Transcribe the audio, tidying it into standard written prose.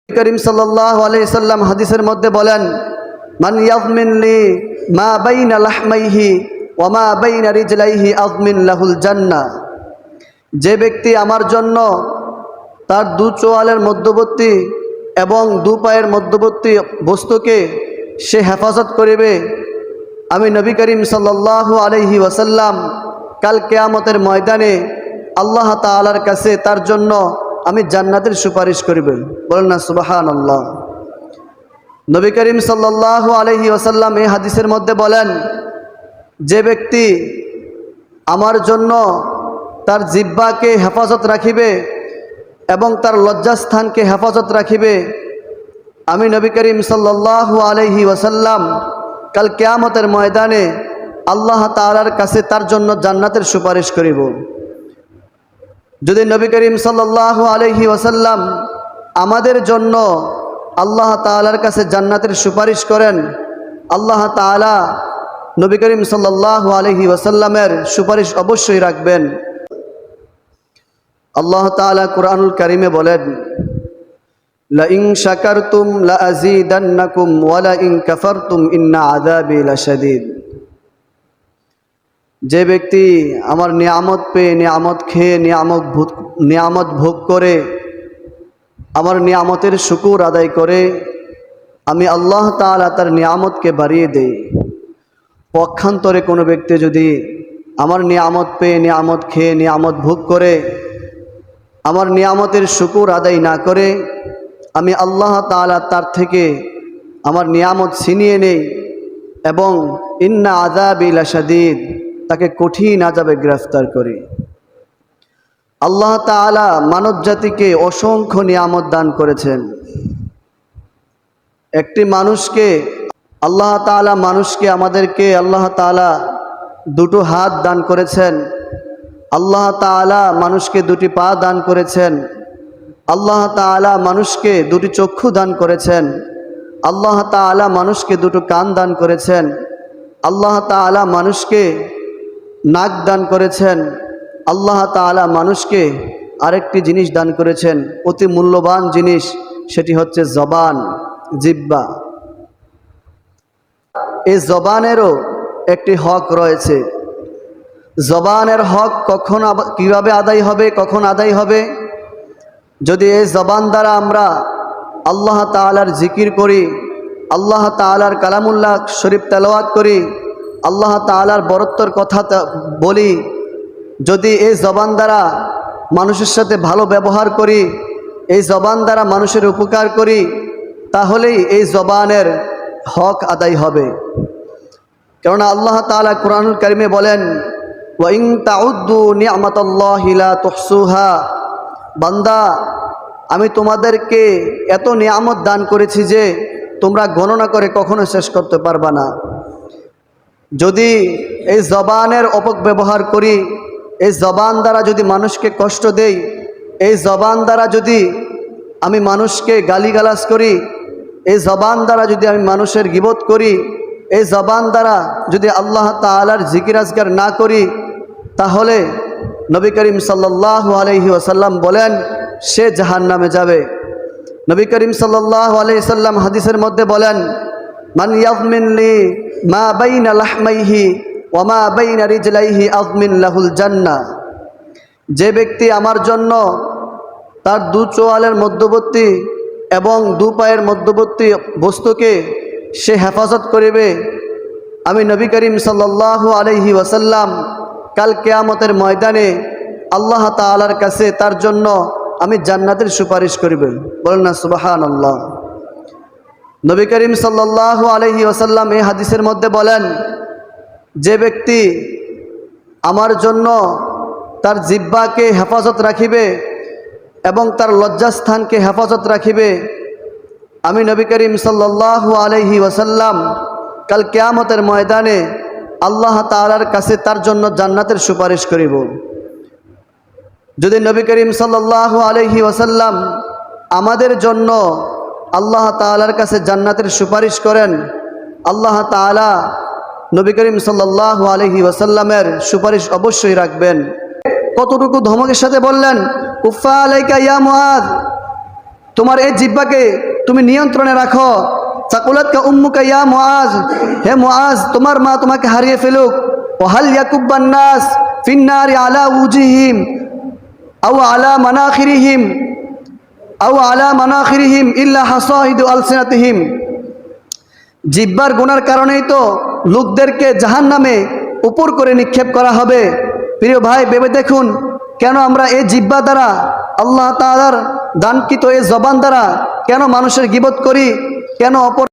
করিম সাল্লাল্লাহু আলাইহি সাল্লাম হাদিসের মধ্যে বলেন, মান ইয়াযমিন লি মা বাইনা লাহমাইহি ওয়া মা বাইনা রিজলাইহি আযমিন লাহুল জান্নাহ। যে ব্যক্তি আমার জন্য তার দু চোয়ালের মধ্যবর্তী এবং দু পায়ের মধ্যবর্তী বস্তুকে সে হেফাজত করিবে, আমি নবী করিম সাল্লাল্লাহু আলাইহি ওয়াসাল্লাম কাল কিয়ামতের ময়দানে আল্লাহ তাআলার কাছে তার জন্য আমি জান্নাতের সুপারিশ করিব। বলেন না সুবহানাল্লাহ। নবী করিম সাল্লাল্লাহু আলাইহি ওয়াসাল্লাম এই হাদিসের মধ্যে বলেন, যে ব্যক্তি আমার জন্য তার জিহ্বাকে হেফাজত রাখিবে এবং তার লজ্জাস্থানকে হেফাজত রাখিবে, আমি নবী করিম সাল্লাল্লাহু আলাইহি ওয়াসাল্লাম কাল কিয়ামতের ময়দানে আল্লাহ তাআলার কাছে তার জন্য জান্নাতের সুপারিশ করিব। যদি নবী করিম সাল্লাল্লাহু আলাইহি ওয়াসাল্লাম আমাদের জন্য আল্লাহ তাআলার কাছে জান্নাতের সুপারিশ করেন, আল্লাহ তাআলা নবী করিম সাল্লাল্লাহু আলাইহি ওয়াসাল্লামের সুপারিশ অবশ্যই রাখবেন। আল্লাহ তাআলা কুরআনুল কারীমে বলেন, লা ইন শাকারতুম লা আযীদান্নাকুম ওয়া লা ইন কাফারতুম ইন্না আযাবি লাশাদীদ। যে ব্যক্তি আমার নিয়ামত পেয়ে, নিয়ামত খেয়ে, নিয়ামত ভোগ করে, আমার নিয়ামতের শুকর আদায় করে, আমি আল্লাহ তাআলা তার নিয়ামতকে বাড়িয়ে দেই। পক্ষান্তরে কোনো ব্যক্তি যদি আমার নিয়ামত পেয়ে, নিয়ামত খেয়ে, নিয়ামত ভোগ করে, আমার নিয়ামতের শুকর আদায় না করে, আমি আল্লাহ তাআলা তার থেকে আমার নিয়ামত ছিনিয়ে নেই এবং ইন্না আযাবি লাশাদীদ, তাকে কঠিন আযাবে গ্রেফতার করি। আল্লাহ তাআলা মানব জাতিকে অসংখ্য নিয়ামত দান করেছেন। একটি মানুষকে আল্লাহ তাআলা আমাদেরকে আল্লাহ তাআলা দুটো হাত দান করেছেন, আল্লাহ তাআলা মানুষকে দুটি পা দান করেছেন, আল্লাহ তাআলা মানুষকে দুটি চক্ষু দান করেছেন, আল্লাহ তাআলা মানুষকে দুটো কান দান করেছেন, আল্লাহ তাআলা মানুষকে নাক দান করেছেন, আল্লাহ তাআলা মানুষকে আরেকটি জিনিস দান করেছেন, অতি মূল্যবান জিনিস, সেটি হচ্ছে জবান, জিহ্বা। এই জবানেরও একটি হক রয়েছে। জবানের হক কখন কিভাবে আদায় হবে, কখন আদায় হবে? যদি এই জবান দ্বারা আমরা আল্লাহ তাআলার জিকির করি, আল্লাহ তাআলার কালামুল্লাহ শরীফ তেলাওয়াত করি, আল্লাহ তাআলার বরত্বর কথা বলি, যদি এই জবান দ্বারা মানুষের সাথে ভালো ব্যবহার করি, এই জবান দ্বারা মানুষের উপকার করি, তাহলেই এই জবানের হক আদায় হবে। কেননা আল্লাহ তাআলা কুরআনুল কারীমে বলেন, ওয়া ইন তাউদ্দু নি'মাতাল্লাহি লা তুহসুহা। বান্দা, আমি তোমাদেরকে এত নিয়ামত দান করেছি যে তোমরা গণনা করে কখনো শেষ করতে পারবা না। যদি এই জবানের অপব্যবহার করি, এই জবান দ্বারা যদি মানুষকে কষ্ট দেই, এই জবান দ্বারা যদি আমি মানুষকে গালিগালাজ করি, এই জবান দ্বারা যদি আমি মানুষের গীবত করি, এই জবান দ্বারা যদি আল্লাহ তাআলার জিকির আজকার না করি, তাহলে নবী করিম সাল্লাল্লাহু আলাইহি ওয়াসাল্লাম বলেন, সে জাহান্নামে যাবে। নবী করিম সাল্লাল্লাহু আলাইহি সাল্লাম হাদিসের মধ্যে বলেন, মান ইয়াযমিন লি মা বাইনা লাহমাইহি ওয়া মা বাইনা রিজলাইহি আযমিন লাহুল জান্নাহ। যে ব্যক্তি আমার জন্য তার দু চোয়ালের মধ্যবর্তী এবং দু পায়ের মধ্যবর্তী বস্তুকে সে হেফাজত করিবে, আমি নবী করিম সাল্লাল্লাহু আলাইহি ওয়াসাল্লাম কাল কিয়ামতের ময়দানে আল্লাহ তাআলার কাছে তার জন্য আমি জান্নাতের সুপারিশ করিব। বলেন না সুবহানাল্লাহ। নবী করিম সাল্লাল্লাহু আলাইহি ওয়াসাল্লাম এই হাদিসের মধ্যে বলেন, যে ব্যক্তি আমার জন্য তার জিহ্বাকে হেফাজত রাখিবে এবং তার লজ্জাস্থানকে হেফাজত রাখিবে, আমি নবী করিম সাল্লাল্লাহু আলাইহি ওয়াসাল্লাম কাল কিয়ামতের ময়দানে আল্লাহ তাআলার কাছে তার জন্য জান্নাতের সুপারিশ করিব। যদি নবী করিম সাল্লাল্লাহু আলাইহি ওয়াসাল্লাম আমাদের জন্য আল্লাহ তাআলার কাছে জান্নাতের সুপারিশ করেন, আল্লাহ তাআলা নবী করিম সাল্লাল্লাহু আলাইহি ওয়াসাল্লামের সুপারিশ অবশ্যই রাখবেন। কতটুকু ধমকের সাথে বললেন, উফা আলাইকা ইয়া মুআয, তোমার এই জিহ্বাকে তুমি নিয়ন্ত্রণে রাখো। সাকুলাত কা উম্মুকা ইয়া মুআজ, হে মুআজ তোমার মা তোমাকে হারিয়ে ফেলুক। ওয়াহাল ইয়াকুব্বান নাস ফিন্নারি আলা উজিহিম আও আলা মানাখিরিহিম ইল্লা হাসাইদু আলসিনাতিহিম। জিহ্বার গুনার কারণেই তো লোকদেরকে জাহান্নামে উপর করে নিক্ষেপ করা হবে। প্রিয় ভাই, ভেবে দেখুন কেন আমরা এই জিহ্বা দ্বারা, আল্লাহ তাআলার দানকৃত এই জবান দ্বারা কেন মানুষের গীবত করি, কেন অপর